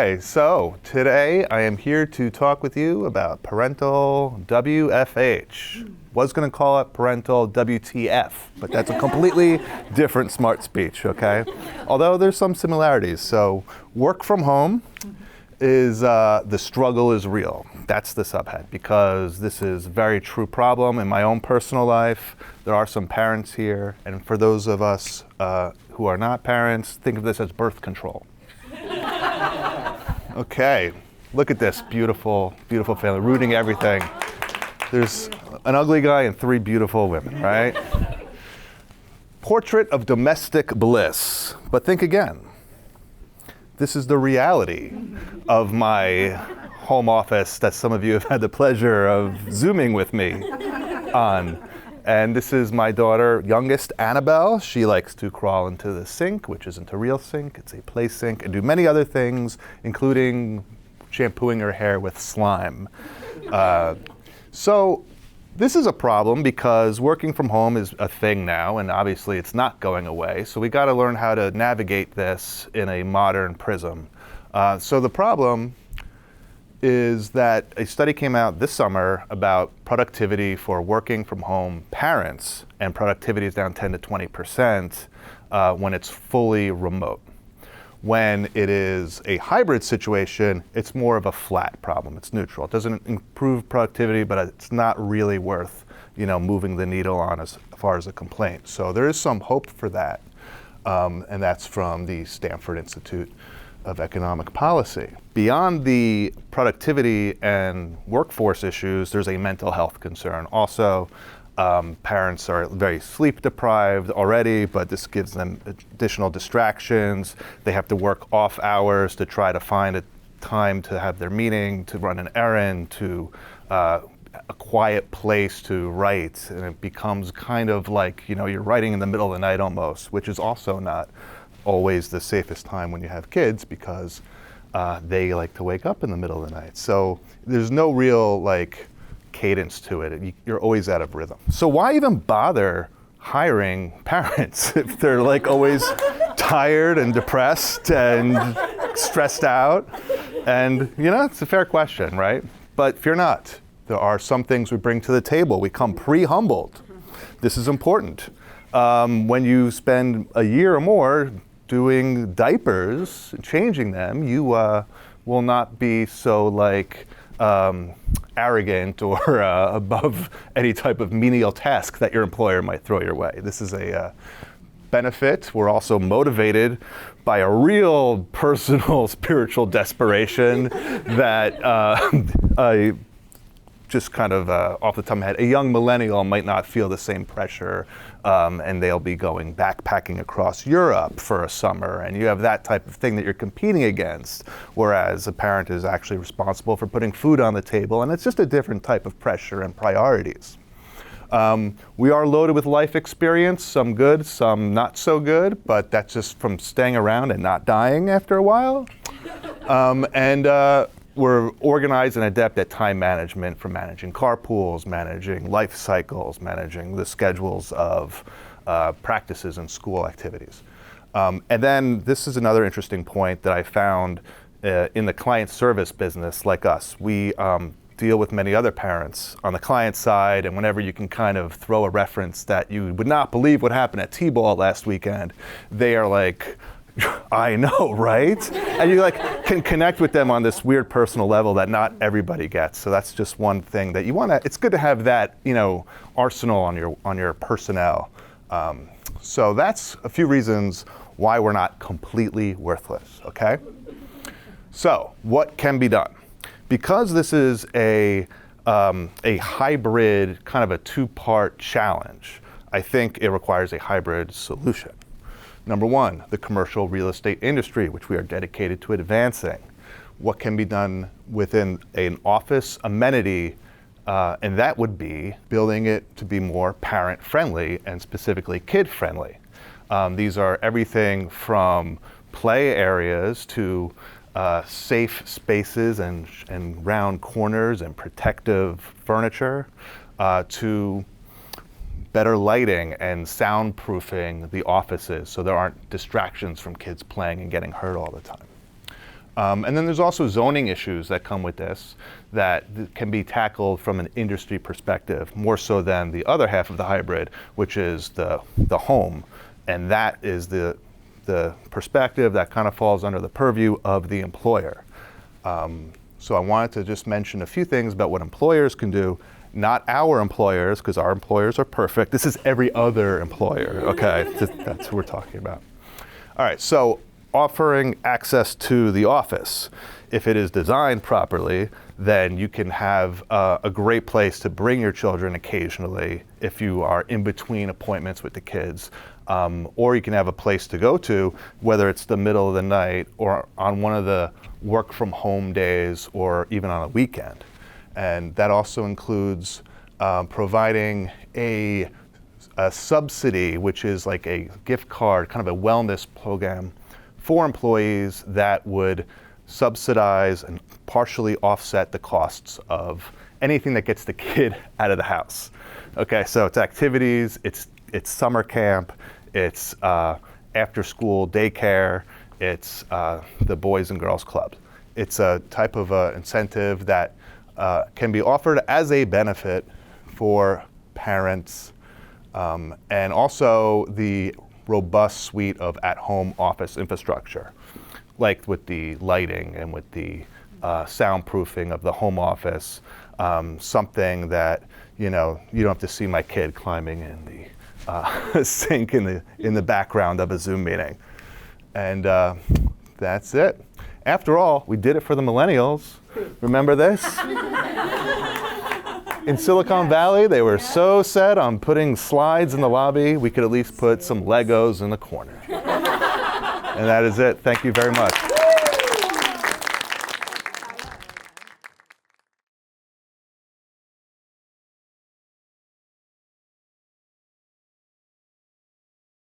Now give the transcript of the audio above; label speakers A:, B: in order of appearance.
A: Okay, so today I am here to talk with you about parental WFH. Was going to call it parental WTF, but that's a completely different SmartSpeech, okay? Although there's some similarities. So work from home is, the struggle is real. That's the subhead, because this is a very true problem in my own personal life. There are some parents here, and for those of us who are not parents, think of this as birth control. Okay, look at this beautiful, beautiful family, rooting everything. There's an ugly guy and three beautiful women, right? Portrait of domestic bliss. But think again. This is the reality of my home office that some of you have had the pleasure of Zooming with me on. And this is my daughter, youngest, Annabelle. She likes to crawl into the sink, which isn't a real sink, it's a play sink, and do many other things, including shampooing her hair with slime. So this is a problem because working from home is a thing now, and obviously it's not going away. So we got to learn how to navigate this in a modern prism. So the problem is that a study came out this summer about productivity for working from home parents, and productivity is down 10 to 20% when it's fully remote. When it is a hybrid situation, it's more of a flat problem. It's neutral. It doesn't improve productivity, but it's not really worth, moving the needle on as far as a complaint. So there is some hope for that, and that's from the Stanford Institute of Economic Policy. Beyond the productivity and workforce issues, there's a mental health concern. Also, parents are very sleep deprived already, but this gives them additional distractions. They have to work off hours to try to find a time to have their meeting, to run an errand, to a quiet place to write. And it becomes kind of like, you're writing in the middle of the night almost, which is also not always the safest time when you have kids, because they like to wake up in the middle of the night. So there's no real cadence to it. You're always out of rhythm. So why even bother hiring parents if they're always tired and depressed and stressed out? And it's a fair question, right? But fear not. There are some things we bring to the table. We come pre-humbled. This is important. When you spend a year or more doing diapers, changing them, you will not be so arrogant or above any type of menial task that your employer might throw your way. This is a benefit. We're also motivated by a real personal spiritual desperation that just kind of off the top of my head, a young millennial might not feel the same pressure, and they'll be going backpacking across Europe for a summer, and you have that type of thing that you're competing against, whereas a parent is actually responsible for putting food on the table, and it's just a different type of pressure and priorities. We are loaded with life experience, some good, some not so good, but that's just from staying around and not dying after a while. We're organized and adept at time management, from managing carpools, managing life cycles, managing the schedules of practices and school activities. And then this is another interesting point that I found in the client service business like us. We deal with many other parents on the client side, and whenever you can kind of throw a reference that you would not believe what happened at T-ball last weekend, they are like, I know, right? And you can connect with them on this weird personal level that not everybody gets. So that's just one thing that you want to, it's good to have that, arsenal on your personnel. So that's a few reasons why we're not completely worthless, okay? So what can be done? Because this is a hybrid, kind of a two-part challenge, I think it requires a hybrid solution. Number one, the commercial real estate industry, which we are dedicated to advancing. What can be done within an office amenity, and that would be building it to be more parent-friendly and specifically kid-friendly. These are everything from play areas to safe spaces and round corners and protective furniture, to better lighting and soundproofing the offices so there aren't distractions from kids playing and getting hurt all the time. And then there's also zoning issues that come with this that can be tackled from an industry perspective, more so than the other half of the hybrid, which is the home. And that is the perspective that kind of falls under the purview of the employer. So I wanted to just mention a few things about what employers can do, not our employers, because our employers are perfect. This is every other employer, okay? That's who we're talking about. All right, so offering access to the office. If it is designed properly, then you can have a great place to bring your children occasionally if you are in between appointments with the kids. Or you can have a place to go to, whether it's the middle of the night or on one of the work from home days or even on a weekend. And that also includes providing a subsidy, which is like a gift card, kind of a wellness program for employees that would subsidize and partially offset the costs of anything that gets the kid out of the house. Okay, so it's activities, it's summer camp, it's after school daycare, it's the Boys and Girls Club. It's a type of incentive that can be offered as a benefit for parents, and also the robust suite of at-home office infrastructure, like with the lighting and with the soundproofing of the home office, something that you don't have to see my kid climbing in the sink in the background of a Zoom meeting. And that's it. After all, we did it for the millennials. Remember this? In Silicon Valley, they were so set on putting slides in the lobby, we could at least put some Legos in the corner. And that is it. Thank you very much.